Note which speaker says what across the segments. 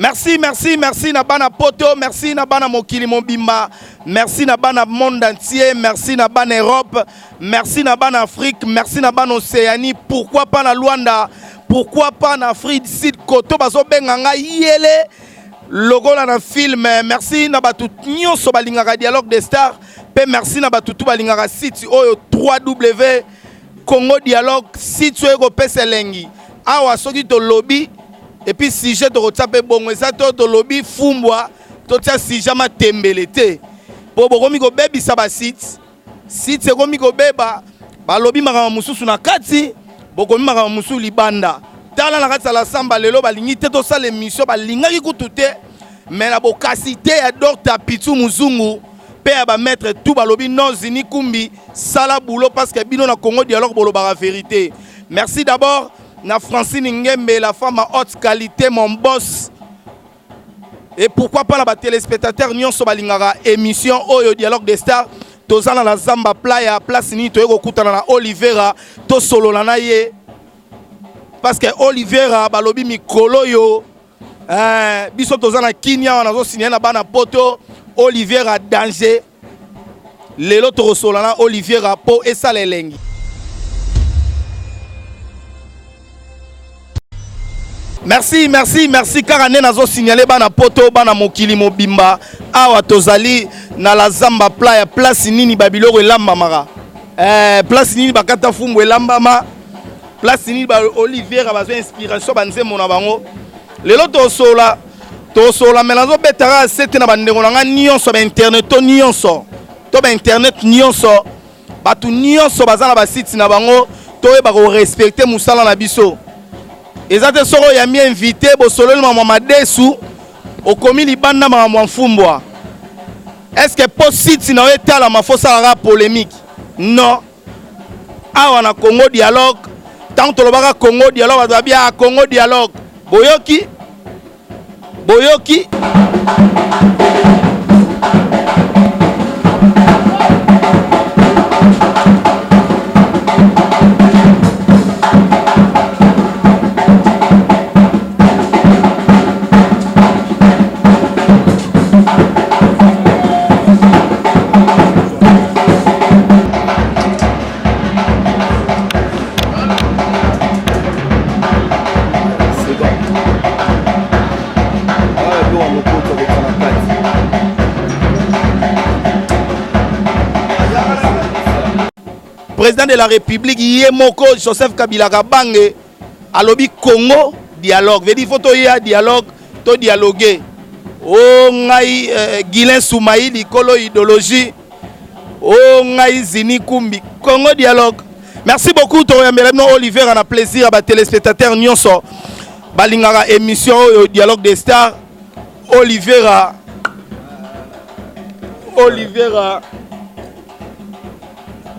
Speaker 1: Merci, merci, merci Nabana Poto, merci Nabana Mokili Mobimba, merci Nabana monde entier, merci Nabana Europe, merci Nabana Afrique, merci Nabana Océanie, pourquoi pas na Luanda, pourquoi pas na Afrique Sud Koto bazo benganga yele logo na film, merci Nabatu nyonso balingaka dialogue des stars, pe merci Nabatu balingaka site oyo 3W Congo Dialogue site oyo peselengi. Awa soki to lobby et puis sujet de rotapé bon et ça to lobby fumbwa to tia sujet ma tembelete po bokomi ko bebi saba site komi ko beba ba lobby maka mususu na kati bokomi maka mususu libanda tala na kati la samba lelo balingi te to sala émission balingaki kutute mais na bokasite ya Dr Pitu Muzungu pe ba mettre tout ba lobby non zini kumbi sala boulot parce que bino na Congo Dialogue bolo ba vérité. Merci d'abord na Francine Ngembe, la femme à haute qualité, mon boss. Et pourquoi pas la téléspectateur Nyon Sobalingara émission Oyo Dialogue des Stars. Tozana la Zamba Playa, place ni toyeko kutana na Olivera, to solo na ye. Parce que Olivera balobi mikolo yo. Biso tozana Kinya on a signé na bana poto Olivera danger. Lelo to solo na Olivera po esa lelengi. Merci, merci, merci. Car on a signalé bana poto bana mokili mobimba. Awa tozali na la Zamba Playa place nini babilo elamba mara. Place nini bakata fumbu elamba ma. Place nini ba Olivier bazo inspiration banze mona bango. Lelo to sola melanzo betara sete na bandeko nga nyonso ba internet to nyonso. To ba internet nyonso. Batu nyonso bazana ba site na bango to e ba ko respecter musala na biso. Ezate soro ya mi invité bo solo mama madesu au komi libanda mama mfumbwa. Est-ce que possible na etala mafosa la polémique? Non. Awa na Congo Dialogue, tant to lobaka Congo Dialogue ba bien Congo Dialogue. Boyoki président de la République Yemoko Joseph Kabila Kabange à lobby Congo dialogue veut dire photo ya dialogue to dialoguer o ngai Guilain Soumaï likolo idéologie o ngai Zini Kumbi Congo dialogue. Merci beaucoup to yambeleno Olivier on a plaisir à téléspectateurs nyonso balingara émission dialogue des stars Oliviera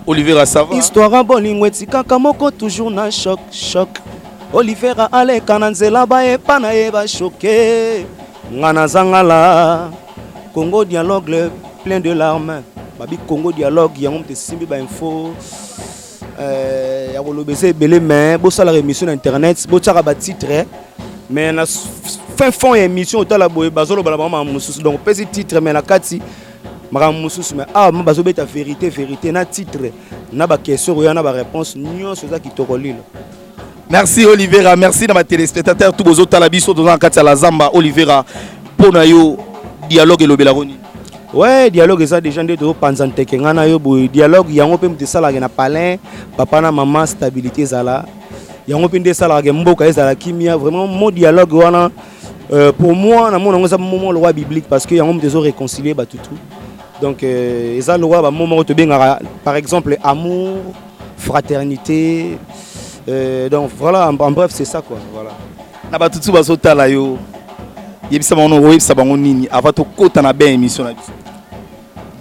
Speaker 1: Olivera, ça va?
Speaker 2: Histoire à bolingweti kakamoko toujours na choc. Olivera ale kananzela ba e pana e ba choqué. Ngana zangala. Congo Dialogue plein de larmes. Babi Congo Dialogue yango te simbi ba info. Ya bolobese belé mais bo sala émission internet, bo tsaka ba titre mais na fin fond émission otala boye bazolo bala mama mususu donc petit titre mais na kati mais bazobeta vérité na titre na ba question na ba réponse nyonso za kitokolila.
Speaker 1: Merci Olivera, merci na ba téléspectateurs tout bozo talabiso dans kati la Zamba Olivera pona yo dialogue et lobelagoni.
Speaker 2: Ouais, dialogue ça déjà de panzante ke ngana yo boy dialogue yango pe mte sala na palin papa na maman stabilité zala yango pe mte sala ke mboka ezala kimia vraiment mon dialogue wana pour moi na mon ça moment loi biblique parce que yango mte zo réconcilier ba tout. Donc, ça le roi moment par exemple amour, fraternité. Donc voilà, en bref c'est ça quoi. Voilà.
Speaker 1: Na ba tutu bazota la yo. Yebisa mono yebisa bango nini avant to kota na ben émission na biso.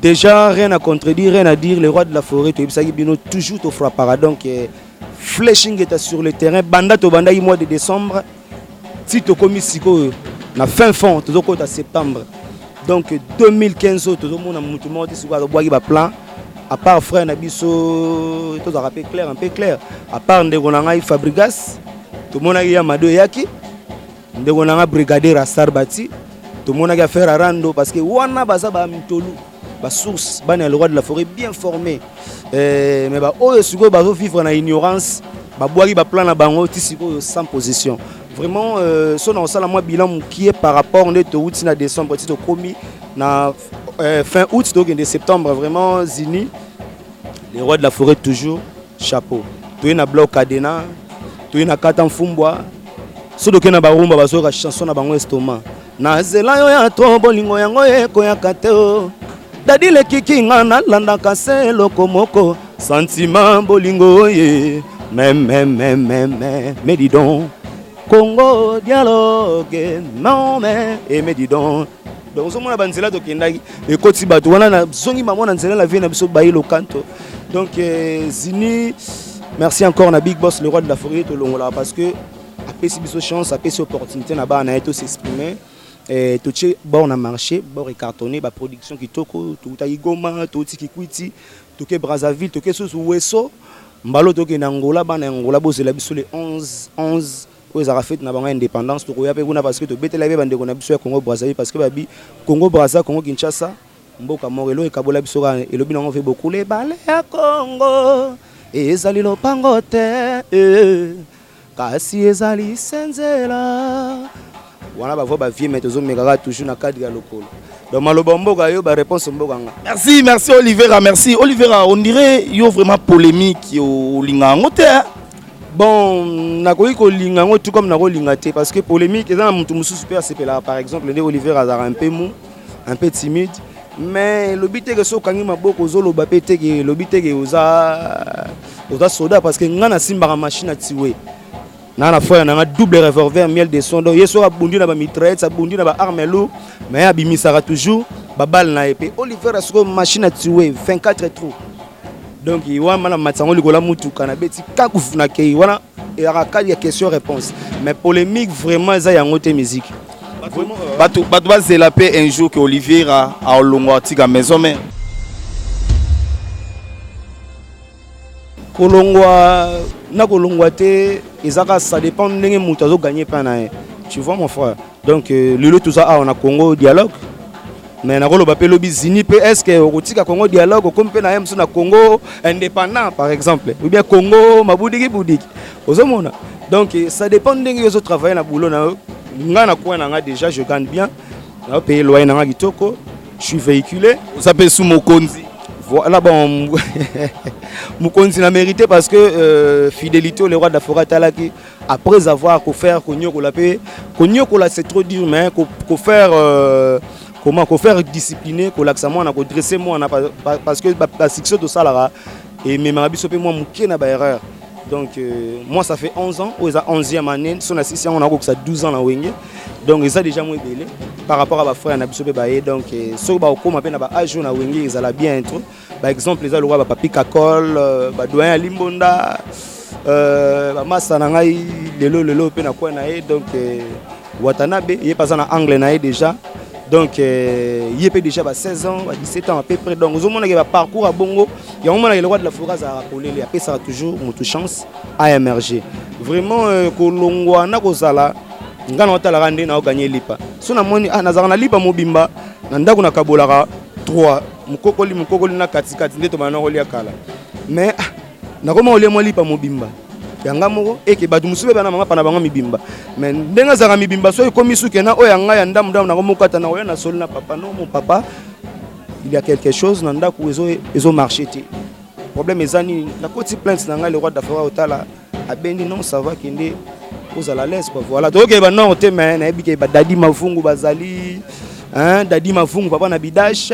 Speaker 2: Déjà rien à contredire, rien à dire, le roi de la forêt yebisa bino toujours au frappara donc flashing est sur le terrain banda to banda mois de décembre. Tito komi siko na fin fond to kota septembre. Donc 2015 tout le monde a monté sur le plan à part frère Nabiso tout a un peu clair à part Ndegonangai Fabrigas tout le monde a eu Amado Yaki ndeko nanga brigadier Astar Bati tout le monde a faire rando parce que wana baza ba mitolu ba source bana le roi de la forêt bien formé mais ba oyo siko bazo vivre na ignorance ba boari ba plan na bango tisiko sans position vraiment son on sala moi bilan qui est par rapport de août na décembre tito komi na fin août donc de septembre vraiment Zini les rois de la forêt toujours chapeau tu na bloc Cadena tu na Kata Mfumbwa sodo ke na barumba bazoka chanson na bango estomac na zela yo ya to bolingo yango ekoyaka te o dadi le kiki nga na landa kase lokomoko sentiment bolingo ye mais dis donc Congo dialogue non mais mais dis donc so mona banzela to kendaki e koti bato wana na zongi maman na nzela la vie na biso bayi lo kanto donc Zini merci encore na Big Boss le roi de la forêt to longola parce que après si biso chance après si opportunité na ba na eto s'exprimer et tout ce bon a marché bon cartonné ba production qui toko tout ta Igoma tout ti Kikwiti tout ke Brazzaville tout ke sous Wesso mbalo to ke na Angola ba na Angola bozela biso le 11 aux arafet na bango indépendance to koya pe kuna parce que to betela be bande kona biso ya Congo Brazzaville parce que babi Congo Brazza Congo Kinshasa mboka morelo e kabola biso ka elobi nango fe beaucoup les balles ya Congo et ezali lopango te kasi ezali senzela wana ba voix ba vie mais tozo mekaka toujours na cadre ya lokolo donc maloba mboka yo ba réponse mboka nga
Speaker 1: merci Olivera merci Olivera on dirait yo vraiment polémique yo linga ngote
Speaker 2: bon nakoyi ko linga ngo tout comme nako linga te parce que polémique eza na mutu mususu pe asepela par exemple le Olivera azara un peu mou un peu timide mais le but que so kangi maboko zolo ba pete ke le but que oza soda parce que ngana simba machine à tiwe na fois na double revolver miel de son donc yeso abundi na ba mitraillette abundi na ba arme lourd mais abimisaka toujours ba balle na épée Olivera sur machine à tuer 24 trous donc il wa mana matsango likola mutu kana beti kakufu na kei wana et akali ya question réponse mais polémique vraiment za yango te musique
Speaker 1: bato bazela pe un jour que Olivera a olongwa tika maison mais
Speaker 2: kolongwa na kolongwa te ezaka ça dépend ndenge mutu azo gagner pas na tu vois mon frère donc lelo tout ça on a Congo dialogue mais na koloba pe lobi Zini pe est-ce que okotika Congo dialogue comme pe na yemso na Congo indépendant par exemple ou bien Congo mabudiki budiki ozomona donc ça dépend ndenge yo zo travailler na boulot na nga na quoi na déjà je gagne bien na payer loyer na kitoko je suis véhiculé
Speaker 1: ça peut sous Mokonzi
Speaker 2: voilà bon Mokonzi n'a mérité parce que fidélité le roi de la forêt talaki après avoir faire konyo la paix konyo la c'est trop dur mais ko faire comment qu'on faire discipliner qu'on l'accent on a dresser moi parce que la section de ça et mes mabiso pe moi muké na ba erreur donc moi ça fait 11 ans aux 11e année son assistant on a que ça 12 ans na wenge donc ça déjà moins belé par rapport à ba frère na biso pe ba donc so ba ko mapena ba âge na wenge ça la bien intro par exemple les alora ba papi kakol ba doyen limbonda ba massa na ngai lelo pe na ko na donc Watanabe il est pas en anglais na déjà donc il est déjà 16 ans 17 ans à peu près donc au moins il a parcours à Bongo il y a un moment le roi de la forêt a appelé après ça toujours notre chance à émerger vraiment kolongwa na kozala ngana otala rande na gagner lipa so na moni nazaka na lipa mobimba na ndako na kabolaka 3 mukokoli na katikati ndeto bana kolia kala mais nakoma olia mo lipa mobimba yanga moko eke batu musube bana manga pana bango mibimba mais ndenga zaka mibimba so ikomi suke na oyanga ya ndamu na komokata na oya na sol na papa non mon papa il y a quelque chose na ndako ezo marché te problème ezani na koti plainte na nga le roi d'Afrique otala abendi non ça va kende aux à l'aise quoi voilà donc ba non te mais na ebike ba dadi mafungu bazali hein dadi mafungu papa na bidash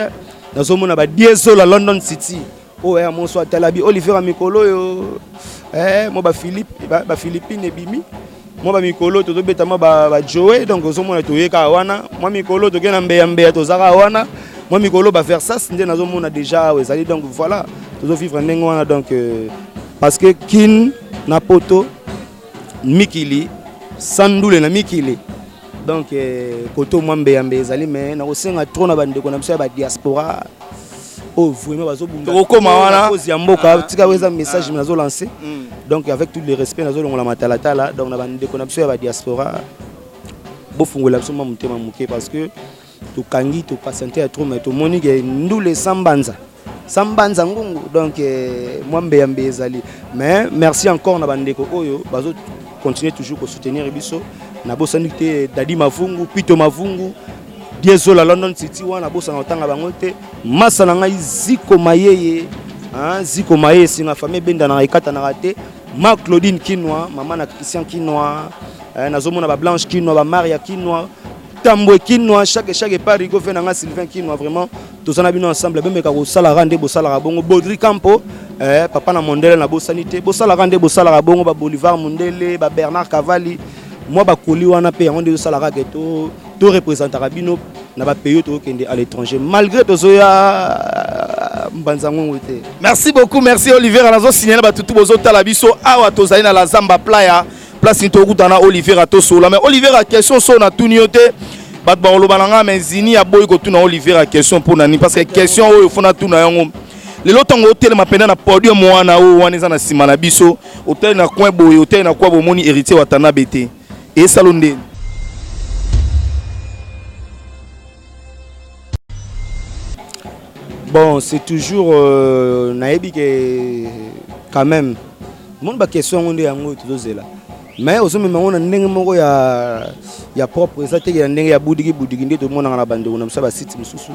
Speaker 2: na zomona ba diesel la London City oya monso atalabi Olivera mikolo yo moi ba Philippine et bimi moi ba mikolo to beta moi ba Joe donc ozomona to yeka wana moi mikolo to gena mbeya to zaka wana moi mikolo ba faire ça ndé nazomona déjà ezali donc voilà to vivre ndenge wana donc parce que kin na poto mikili sandule na mikili donc koto moi mbeya ezali mais na kosenga trop na bande ko na biso ba diaspora oh vraiment bazobunga
Speaker 1: okoma wana
Speaker 2: cause ya mboka tika weza message nazo lancer donc avec tout le respect nazo longola matalata là donc na bande ko na biso ya ba diaspora bofungola biso mutema muke parce que to kangi to patienter trop mais to moni que nous les sambanza ngungu donc moi mbeyambe ezali mais merci encore na bandeko oyo bazo continuer toujours à soutenir biso na bosani te Dadi Mavungu Pito Mavungu Diezola London City wana bosa na tanga bango te masa na ngai Ziko Mayeye Ziko Mayeye singa famille benda na ikata na raté ma Claudine Kinwa maman na Christian Kinwa nazomona ba Blanche Kinwa ba Maria Kinwa Tambwe Kinwa chaque part rigo fait na Sylvain Kinwa vraiment tous on a bien ensemble même ka ko sala rande bo sala bongo Baudry Campo papa na Mondele na bosanité bo sala rande bo sala bongo ba Bolivar Mondele ba Bernard Cavalli moi ba koli wana pe on de sala rageto to représentera bino na ba pays to kende à l'étranger malgré tozoya mbanzango wote. Merci beaucoup, merci Olivier anazo signaler ba tutu bozo tala biso awa tozali na la Zamba Playa place ni to kutana Olivier to sola mais Olivier a question so na tuniote bat ba olobananga menzini ya boy ko tuna Olivier a question pour nani parce que question oyo fona tuna yango lelo tongo hotel mapenda na podium wana o wana za na sima na biso hotel na coin boy hotel na kwa bomoni héritier watana bete et salonde. Bon, c'est toujours naïbi que quand même mon ba question on est yango tozela mais aussi même on a ndenge moko ya propre ça te ya ndenge ya budigi nde to mona na bande on a ça ba site mususu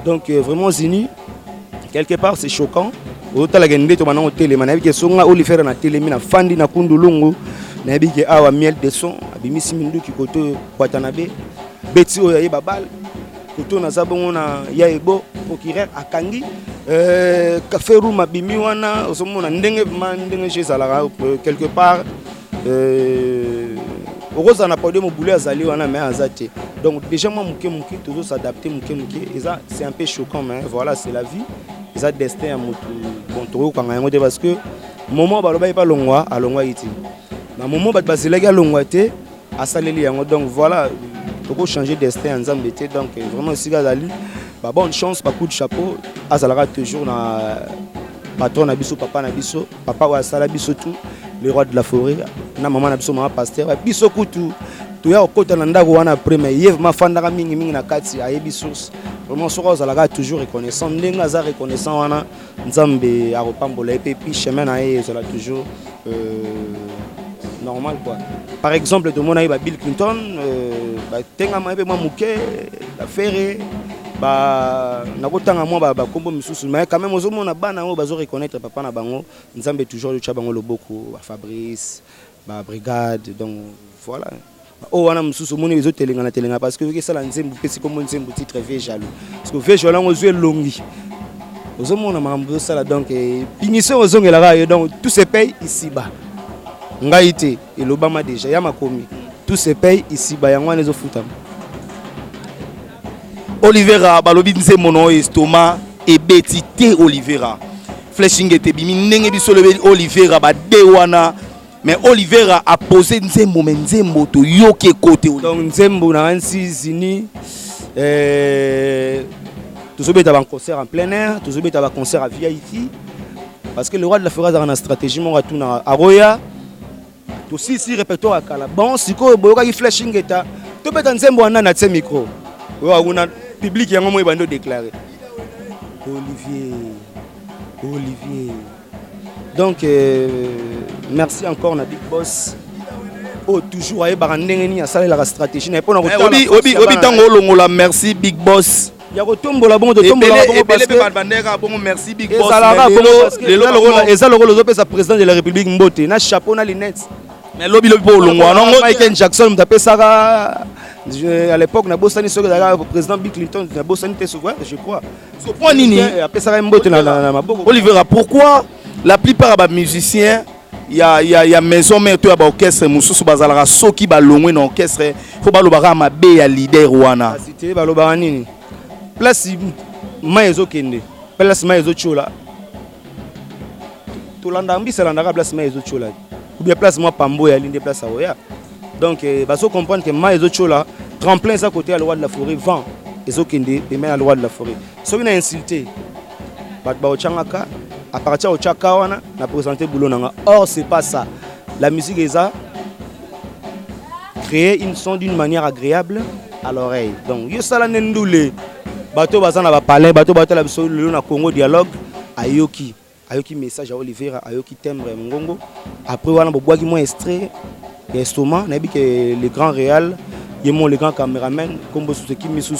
Speaker 2: donc vraiment zini quelque part c'est choquant autant la gende to bana hotel naïbi que songa Olivier na télé na fandi na kundulungu naïbi que awa miel de son abimisi mindu ki koto kwatanabe beti o ya babal koto na zabongo na yaebo procureur akangi café room abimi wana osomona ndenge chez Salara quelque part rosa na podium mo boulé azali wana mais azate donc déjà moi muke toujours s'adapter muke et ça c'est un peu choquant mais voilà c'est la vie ça destin à moto bon toro kanga yango parce que moment baloba pas longwa alongwa iti na moment bat bazelaki alongwa te asaleli yango donc voilà toko changer destin en Nzambe te donc vraiment si gazali bah bonne chance pas coup de chapeau azalaka toujours na patron na biso papa wa sala biso tout le roi de la forêt na maman na biso maman pasteur biso kutu to ya okota na ndako wana après mais yev ma fandaka mingi na kati ayebi source vraiment soko azalaka toujours reconnaissant ndenga za reconnaissant wana Nzambe a repambola et puis chemin na ye sera toujours normal quoi. Par exemple de mon ami Bill Clinton tenga ma moi muke la ferré ba nakotanga moi ba kombo misusu mais quand même ozomona bana o bazo reconnaître papa na bango Nzambe toujours le chabango loboko ba Fabrice ba brigade donc voilà oh wana misusu moni bezo telenga parce que ça la Nzembo pesi comme Nzembo titre vieux jaloux parce que vieux jaloux ozwe longi ozomona mambo ça la donc punition ozongela rayo donc tout se paye ici bas ngaïté et l'Obama déjà ya makomi tout se paye ici bas yango nezo futam. Olivera balobi Nzembo no estoma et betité Olivera flashing était bimi ndenge biso le Olivera ba de wana mais Olivera a posé Nzembo mais Nzembo to yoke côté donc Nzembo na ansi zini tous obeta ba concert en plein air tous obeta ba concert à VIP parce que le roi de la forêt a une stratégie mon retour na Aroya tout si répertoire à kala bon siko boyoka ki flashing eta to beta Nzembo wana na tse micro wa una public yango mo bando déclarer Olivier donc merci encore na Big Boss oh toujours ay barandenge ni asala la stratégie na pona ko obi tango longola merci Big Boss ya ko tombola bon to tombola bon parce que bandeka bon merci Big Boss eza lokolo zo pesa président de la République Mbote na chapeau na lunettes mais lobi po longwa non Michael Jackson mtapesaka à l'époque na bosani soki da président Bill Clinton na bosani te souvent je crois ce point nini apesaka Mbote na maboko Olivera pourquoi la plupart des musiciens il y a maison mère to ya ba orchestre mususu bazalaka soki ba longwe na orchestre faut ba lobaka mabe ya leader wana cité ba lobaka nini place mayezo kende place mayezo chola to landa mbisa landa place mayezo chola ou bien place moi pambo ya linde place aoya donc baso comprendre que mayezo chola tremplin ça côté à loi de la forêt vent ezo kende et même à loi de la forêt so ina insulté ba ochangaka à partir au Chakawana, on a présenté boulot nanga. Or c'est pas ça. La musique est ça. créer une son d'une manière agréable à l'oreille. Donc, yo sala nendoule. Bato bazana ba palais, bato la biso le na Congo dialogue ayoki message à Oliveira, ayoki timbre ngongo. Après wana bo boaki moins extrait instrument, na bi que les grands réal, yemo les grands caméramen, kombo sous qui mi sous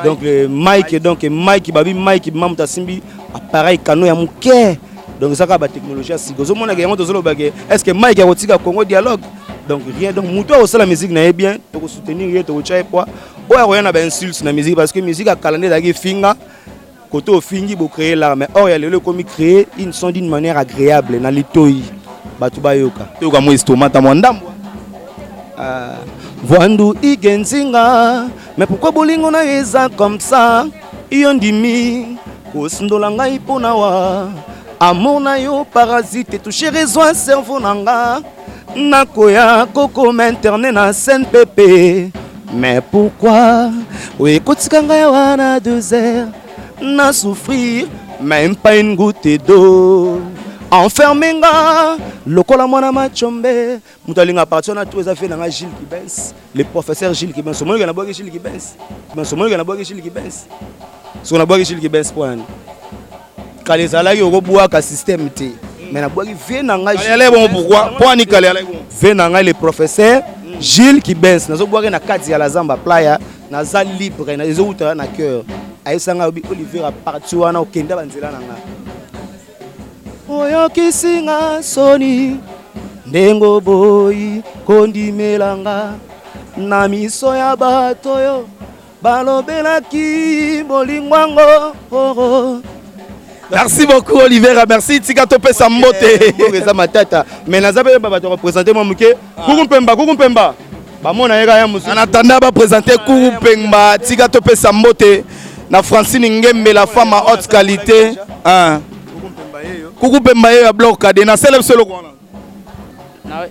Speaker 2: donc Mike babi Mike mamuta simbi appareil canon ya muke. Donc ça ka ba technologie siko. Zo mona ke yango tozolo bagé. Est-ce que Mike a otika Congo dialogue? Donc rien, donc muto au la musique na bien, to soutenir to chai poa. Oya rien na ba insulte na musique parce que musique a calendrier dagi finga côté au fingi pour créer l'art, mais or il y a le comme créer une son d'une manière agréable na litoi batu bayoka.
Speaker 1: To ka mo instrument ta mwandambo.
Speaker 2: Vandu igenzinga, mais pourquoi bolingo na eza comme ça? Yondimi kosindola ngai pona wa. Amour na yo parasite toucher raison cerveau nanga. Nakoya koko m'internet na scène pépé. Mais pourquoi? Oui, kotikanga ya wana 2 heures. Na souffrir, même pas une goutte d'eau. Enfermenga, lokola mwana machombe. Mutalinga partir na tout ça fait na Gilles Kibens. Le professeur Gilles Kibens. Somo ngana boki Gilles Kibens. Somo ngana boki Gilles Kibens. So na boki Gilles Kibens point. Kalezala yo boa ka système té. Mais na boki vient na Gilles.
Speaker 1: Allez bon pourquoi? Point ni kalé allez bon.
Speaker 2: Vient na le professeur Gilles Kibens. Nazo boki na kati ya la Zamba playa na za libre na zo uta na cœur. Aïsanga Olivier a parti wana okenda banzela nanga. Oyo kisinga soni ndengo boy kondimelanga na miso ya bato yo balobelaki bolingwango oro.
Speaker 1: Merci beaucoup Olivier, merci Tika Topé Sambote.
Speaker 2: Eza matata mais nazabe ba bato représenter moi muke Kuku Pemba. Ba mona yeka ya musu.
Speaker 1: En attendant ba présenter Kuku Pemba, Tika Topé Sambote. Na Francine Ngembe, la femme à haute qualité. Kuku Pemba ya bloc kade na célèbre solo quoi.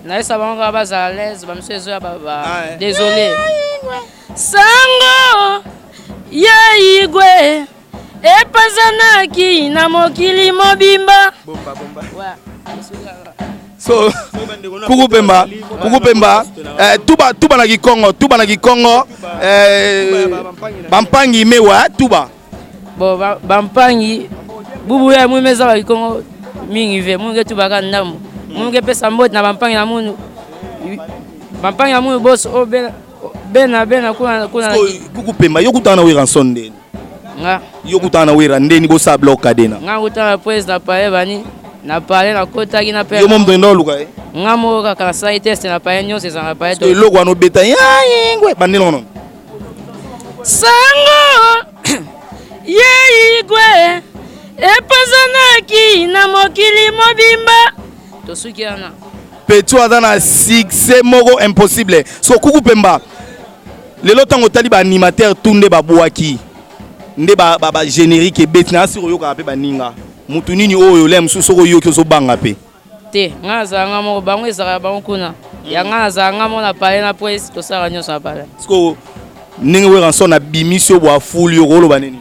Speaker 3: Na esa bango baza à l'aise, ba monsieur zo ba désolé. Sango ya igwe epazanaki na mokili mobimba. Bomba.
Speaker 1: So Kuku Pemba tuba na Kikongo bampangi mewa tuba
Speaker 3: bo bampangi bubu ya mwimeza ba Kikongo mingi ve munge tuba ka ndamu munge pesa mbot na bampangi na munu bampangi na munu boss o bena kuna
Speaker 1: Kuku Pemba yokutana we ransonde
Speaker 3: nga
Speaker 1: yokutana we randeni bo sa bloc kadena
Speaker 3: nga utana president pa bani na parler na kota ki na père
Speaker 1: yo mom ndo luka
Speaker 3: nga mo ka sa test na pa nyo c'est na pa
Speaker 1: to loko ano beta ya ngwe bandelo non
Speaker 3: sango yeigwe epazanaki na mokili mobimba tosuki ana
Speaker 1: petu adana succès moko impossible. So Kuku Pemba lelo tango tali ba animateur tunde ba boaki nde ba générique betina sur yo ka pe ba ninga mutu nini oyo lem soko yo kyo so banga pe
Speaker 3: te nga za nga mo bango ezaka bango kuna ya nga za nga mo na parler na presse to sara nyo sa parler
Speaker 1: sko ninga we ranson na bimisio bo afuli yo lo baneni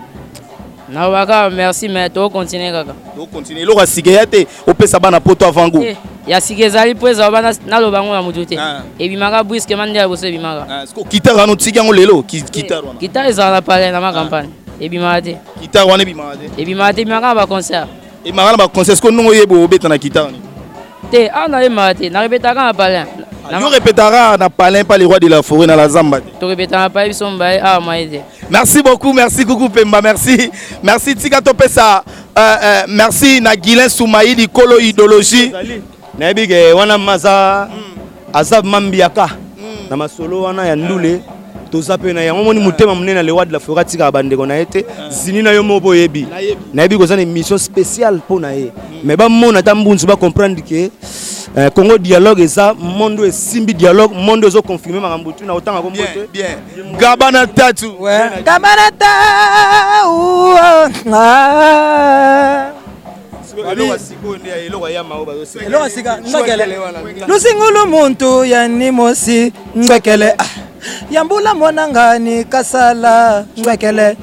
Speaker 3: na waka merci mais to continuer kaka
Speaker 1: to continuer lo ka sikeya te opesa bana poto avant go
Speaker 3: ya sikezali presse bana na lo bango na mutu te e bimaka briske mande ya bose bimaka
Speaker 1: sko kitara no tsiki ngo lelo kitara wana
Speaker 3: kitara ezala na parler na ma campagne e bimaka te
Speaker 1: kitara wana bimaka te
Speaker 3: e bimaka te bimaka ba concert
Speaker 1: e magala ba concert sko nongo yebo obeta na kitara ni
Speaker 3: te ana bimaka te na répétaka na parler
Speaker 1: yo répétera na palin pas les rois de la forêt dans la Zamba.
Speaker 3: To répétera pas ils sont bail ah maïde.
Speaker 1: Merci beaucoup, merci Kuku Pemba, merci Tika Topé ça. Merci na Guilin Soumaïdi Kolo idéologie.
Speaker 2: Na bige wana maza azab mambiaka na masolo wana ya ndule toza pe na yango moni mutema munene le roi de la forêt tika bandeko na ete zini na yo mobo yebi. Na yebi ko za une mission spéciale pour na ye. Mais ba mona tambunzu ba comprendre que Congo dialogue et ça monde est simbi dialogue monde zo confirmer makambutu na otanga kombo te
Speaker 1: bien Gabana Tatu
Speaker 4: ouais Gabana ta lusingulu muntu yani mosi ngwekele yambula monangani kasala ngwekele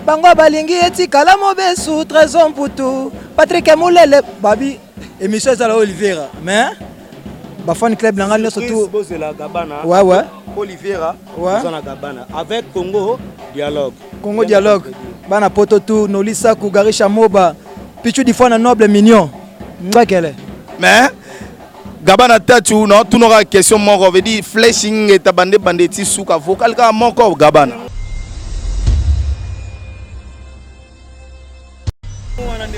Speaker 4: bango balingi etikala mobesu trésor mputu Patrick Mulele babi émission ça Oliveira mais ba fan club na ngalo surtout
Speaker 2: Bozela Gabana.
Speaker 4: ouais
Speaker 2: Oliveira
Speaker 4: ouais
Speaker 2: Zana Gabana avec Congo Dialogue.
Speaker 4: Congo Dialogue bana poto tout Nolisa Kugarisha Moba Pichu di fona noble mignon ngakele
Speaker 1: mais Gabana tatu non tout n'aura question moko veut dire flashing et tabande bandeti souka vocal ka moko Gabana.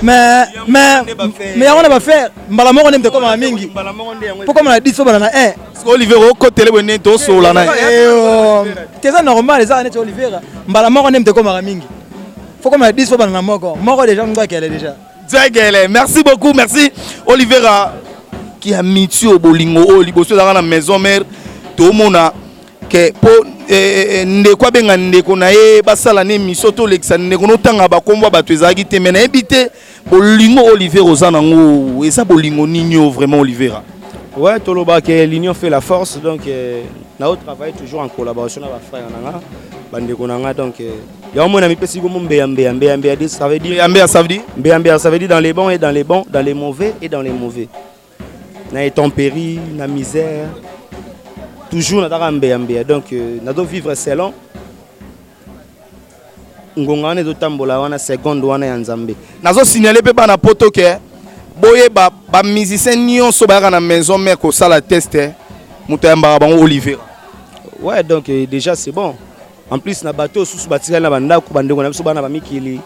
Speaker 4: mais on a pas faire mbala moko ndemte comme mingi pourquoi on a dit so bana na
Speaker 1: Oliveira ko télé bonne to sola na
Speaker 4: c'est normal les années Oliveira mbala moko ndemte comme mingi faut comme on a dit so bana na moko déjà ngakele déjà
Speaker 1: Dzagele, merci beaucoup, merci Oliveira qui a mis au bolingo au liboso dans la maison mère tout mona que po ndeko benga ndeko na ye basala ne misoto lexa ndeko no tanga ba kombo ba twezaki te mena ebité bolingo Oliveira ozana ngo eza bolingo ninyo vraiment Oliveira.
Speaker 2: Ouais, Toloba que l'union fait la force donc na au travail toujours en collaboration avec frère nanga bandeko nanga donc ya mon ami pesi gomo mbe ça veut dire mbe ça veut dire dans les bons et dans les bons, dans les mauvais et dans les mauvais. Na intempérie, na misère toujours na dara mbe donc na do vivre selon ngongane do tambola wana seconde wana ya nzambe.
Speaker 1: Nazo signaler pe bana poto ke boye ba musicien nyonso ba na maison mère ko sala test mutamba bango Oliveira.
Speaker 2: Ouais donc déjà c'est bon. En plus na bateau sous batika na banda ko bandeko na biso bana ba mikili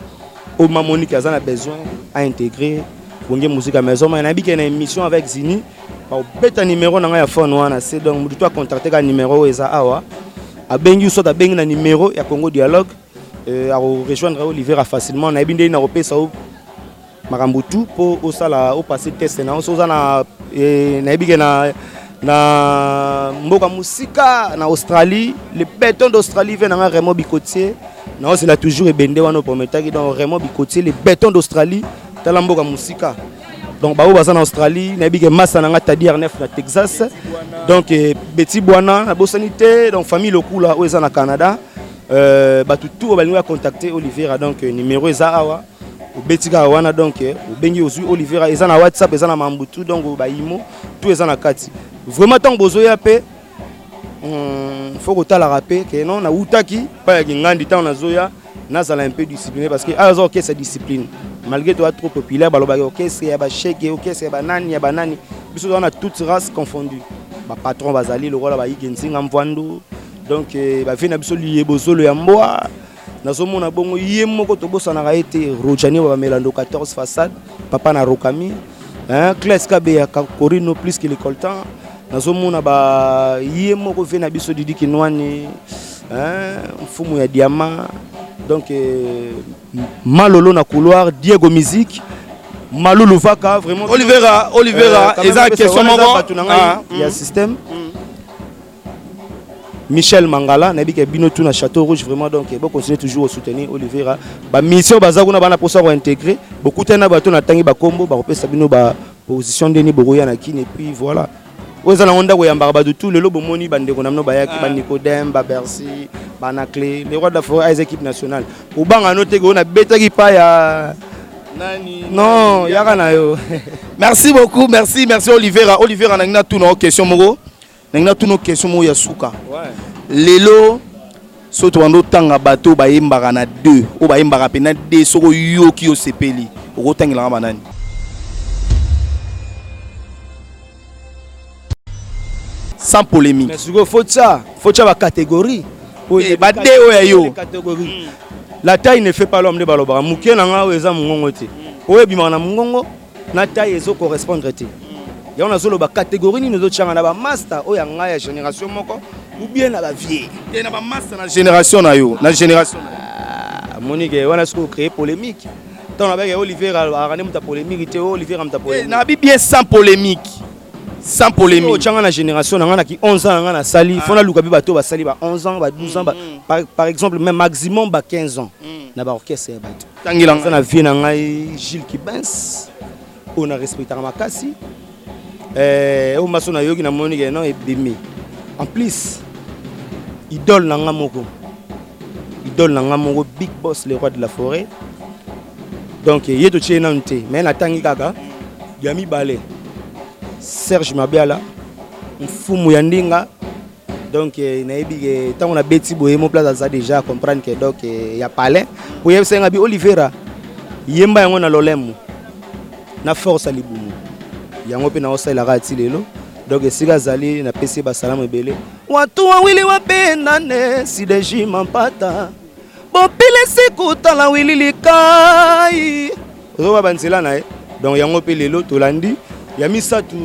Speaker 2: au Monique azana besoin à intégrer bonge musique à maison mais na bi na émission avec Zini ba beta numéro na ya phone wana c'est donc mutu to contacter ka numéro eza awa a bengi so ta bengi na numéro ya Congo Dialogue à rejoindre Oliveira facilement na binde na repesa makambo tout pour au sala au passer test na so na bi na mboka musika na Australie le béton d'Australie vient na Raymond Bikotier na c'est là toujours ebende wana prometaki donc Raymond Bikotier le béton d'Australie tala mboka musika donc ba baza na Australie na bige massa na ngata dire neuf na Texas donc Betty Bwana na bosanité donc famille lokula o eza na Canada ba tout balinga contacter Oliveira donc numéro eza awa Betty ga wana donc bengi ozu Oliveira eza na WhatsApp eza na mambutu donc ba imo tout eza na kati vraiment tant bozo ya pe faut que la rapper que non na utaki pas ya ngandi tant na zoya na zala un peu discipliné parce que azo ok c'est discipline malgré toi trop populaire baloba ok c'est ya ba shake ok c'est ba nani ya ba nani biso on a toutes races confondues ba patron bazali le rôle ba yigenzinga mvando donc ba vina biso lié bozolo ya mboa na zomo na bongo yemo ko to bosana ka été Rojani ba melando 14 façade papa na Rokami hein classe kabe ya Corino plus que l'école temps nazomona ba yemo ko vena biso didi kinwani mfumu ya diamant donc malolo na couloir Diego musique malulu vaka vraiment
Speaker 1: Oliveira eza question moko
Speaker 2: il y a système Michel Mangala na bika bino tout na Château Rouge vraiment donc bon continuer toujours à soutenir Oliveira ba mission bazakuna bana pour ça intégrer beaucoup tena bato na tangi ba kombo ba repesa bino ba position deni boroya na kine et puis voilà. Oza na onda ko yamba ba tout le lobo moni bande ko namno bayaki ba Nicodème ba Bercy ba na clé les rois d'Afrique à équipe nationale ou banga noté ko na betaki pa ya nani non yaka na yo.
Speaker 1: Merci beaucoup, merci Oliveira na tout nos question moko na tout nos question mo ya suka ouais lelo soto ando tanga bato ba yembaka na 2 o ba yembaka pe na 2 soko yoki o sepeli o tangela ba nani sans polémique.
Speaker 2: Mais il faut ça la catégorie. La taille ne fait pas l'homme de Baloba. Mouké n'a pas eza mungongo te. Oye bimana mungongo na taille ezo correspondre te. Ya on a zolo ba catégorie ni nous changa na ba master oya ngaya génération moko ou bien na ba vieille.
Speaker 1: Et na ba master na génération na yo, na génération.
Speaker 2: Monique wanasko créer polémique. Tant avec Oliveira arane muta polémique te Oliveira muta polémique.
Speaker 1: Na bi bien sans polémique. Sans polémique.
Speaker 2: Au changa la génération na qui 11 ans na sali fona luka bi bato ba sali ba 11 ans ba 12 ans par exemple même maximum ba 15 ans na ba orchestre ba bato tangilanga na vie na ngai Gilles Kibens on a respecté makasi o maso na yoki na Monique non et bimi en plus idole na ngamoko big boss le roi de la forêt donc yeto chena nte mais na tangi kaka yami balé Serge Mabiala mfumu ya ndinga. Donc nayebi tant on a beti boye mon place ça déjà comprendre que donc ya palais pour yesenga bi Olivera yemba yango na lolemu na force alibumu yango pe na osala rati lelo. Donc esika zali na pesi ba salamu ebele watu wawili wapendane si deji mampata bopile siku tala wili likai ozoba banzela na donc yango pe lelo tolandi ya misatu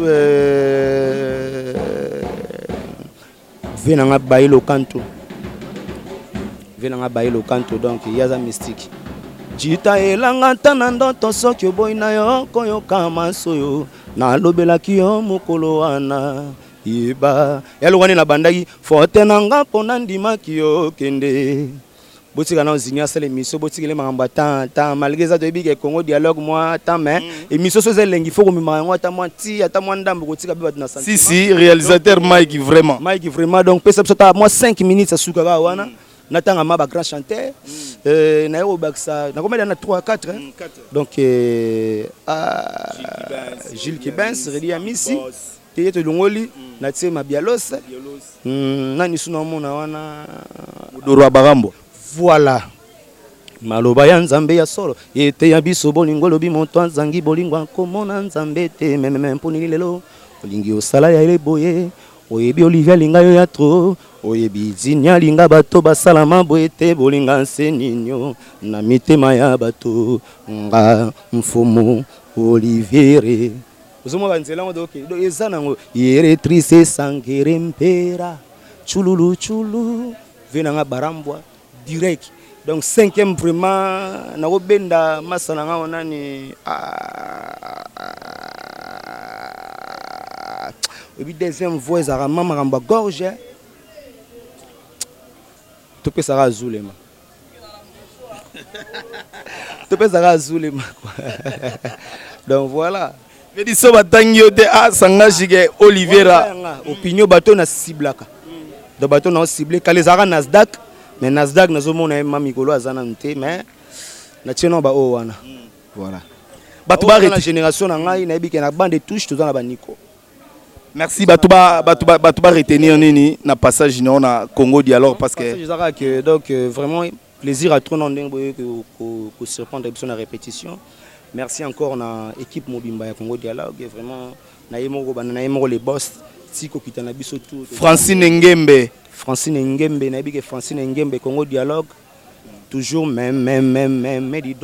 Speaker 2: venanga bailo canto donc yaza mystique jita elanga tana ndoto soki boy na yo koyoka masoyo na lobelaki yo mokolo wana yeba yalongani na bandaki fote nanga pona ndimaki yo kende botika na ozinya sele miso botikele mangamba ta malgré ça toyebi Congo dialogue moi ta mais émission so zelengi faut komima yango ata moi ti ata moi ndambo kotika be na santé
Speaker 1: si réalisateur Mike vraiment donc pesa ça moi 5 minutes à sukaka wana natanga ma ba grand chanteur na yo baksa na combien na 3 4 donc Gilles Kibens Redia Misi Teyeto Longoli na tsema bialos nani suna mona wana Doro Barambo. Voilà. Maloba ya nzambe ya solo ete ya biso bolingo lobi moto anzangi bolingo akomona nzambe te meme mponi lelo olingi osala ya eleboye oyebi Olivier linga yo ya tro oyebi zinya linga bato basalama boye te bolinga nseninyo na mitema ya bato nga mfumu Olivier ozomo banzela ngo doke do ezana ngo yeretrice sangere mpera chululu vena nga barambwa direct. Donc 5e vraiment na obenda masana nga onani et puis 2e voix za mama ramba gorge to pesa ra zulema donc voilà mais dit so batangi yo te sanga jige Olivera opinion bato na ciblaka de bato na ciblé kalezara Nasdaq mais Nasdaq nazomona mama mikolo azana nte mais na tieno ba o wana voilà bato ba la génération na ngai na ebike na bande touche to na ba Nico. Merci bato ba retenir nini na passage na Congo dialogue parce que donc vraiment plaisir à trop ndenge que surprendre episode na répétition. Merci encore na équipe Mobimba ya Congo dialogue vraiment na yemo les boss tiko kitana biso tout Francine Ngembe na bike Francine Ngembe Congo dialogue toujours même dis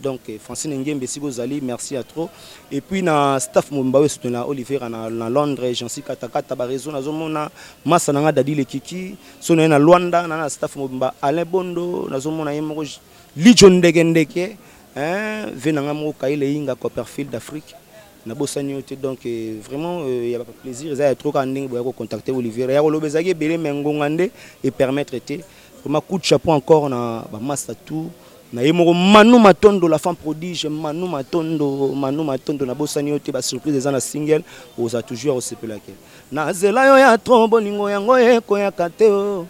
Speaker 1: donc Francine Ngembe si vous allez merci à trop et puis na staff Mobimba we soutenir Olivier na Londres Jansi Katakata ba raison nazomona massa nanga dadi le kiki so na Luanda na staff Mobimba Alain Bondo nazomona yemo Lijon ndeke venanga mo kaile inga Copperfield d'Afrique na bosani ote donc vraiment il y a pas plaisir ça trop quand ndingo boyako contacter Olivier ya kolobezaki belé mengongande et permettre te vraiment coup de chapeau encore na ba master tout na yemo Manu Matondo la femme prodige Manu Matondo na bosani ote ba surprise za na single oza toujours osepelake na zela yo ya trombo ningo yango eko ya kateo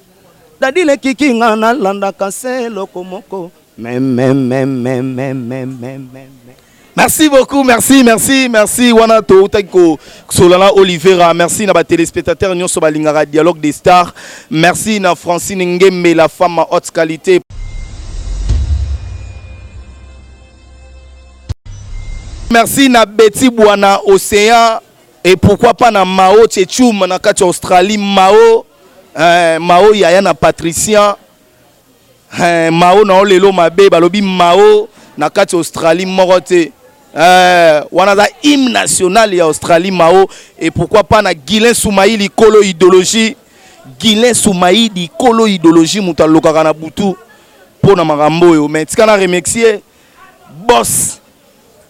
Speaker 1: dadile kikinga na landa kase lokomoko Merci beaucoup, merci Wanato Taiko Solana Olivera, merci na ba téléspectateurs nyoso balingara dialogue des stars, merci na Francine Ngembe la femme à haute qualité. Merci na Betty Bwana Océan et pourquoi pas na Mao Tchéchoum na kati Australie Mao Yaya na Patricien Mao na olelo mabe balobi Mao na kati Australie morote wana za hymne national ya Australie Mao et pourquoi pas na Guilin Soumaïli kolo idéologie muta lokaka na butu pona makambo yo mais tika na remercier boss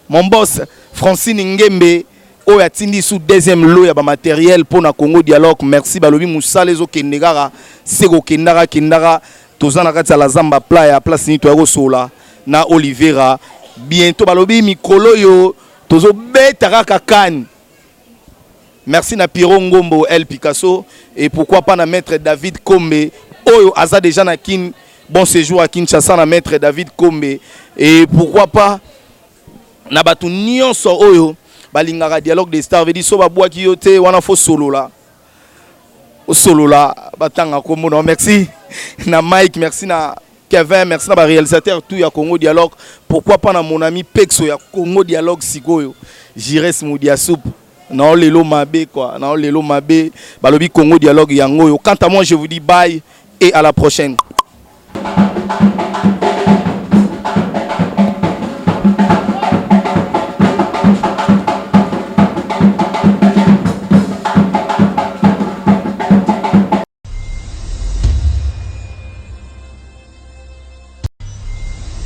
Speaker 1: mon boss Francine Ngembe o ya tindi sous 2e lot ya ba matériel pona Congo dialogue merci balobi musale zo kendegara seko kendara tozana kati ya la zamba playa place ni to ya sola na Olivera bientôt balobi mikolo yo tozo beta kaka kan. Merci na Piro Ngombo El Picasso et pourquoi pas na maître David Kombe oyo aza déjà na kin bon séjour à Kinshasa na maître David Kombe et pourquoi pas na batu nyonso oyo balingaka dialogue des stars veut dire so babwaki yo te wana fo solola batanga komona. Merci na Mike, merci na Kevin, merci na ba réalisateur tout ya Congo Dialogue. Pourquoi pas na mon ami Pexo ya Congo Dialogue sikoyo Jires Moudia Soup na lelo mabe quoi, na lelo mabe balobi Congo Dialogue yango yo. Quant à moi je vous dis bye et à la prochaine.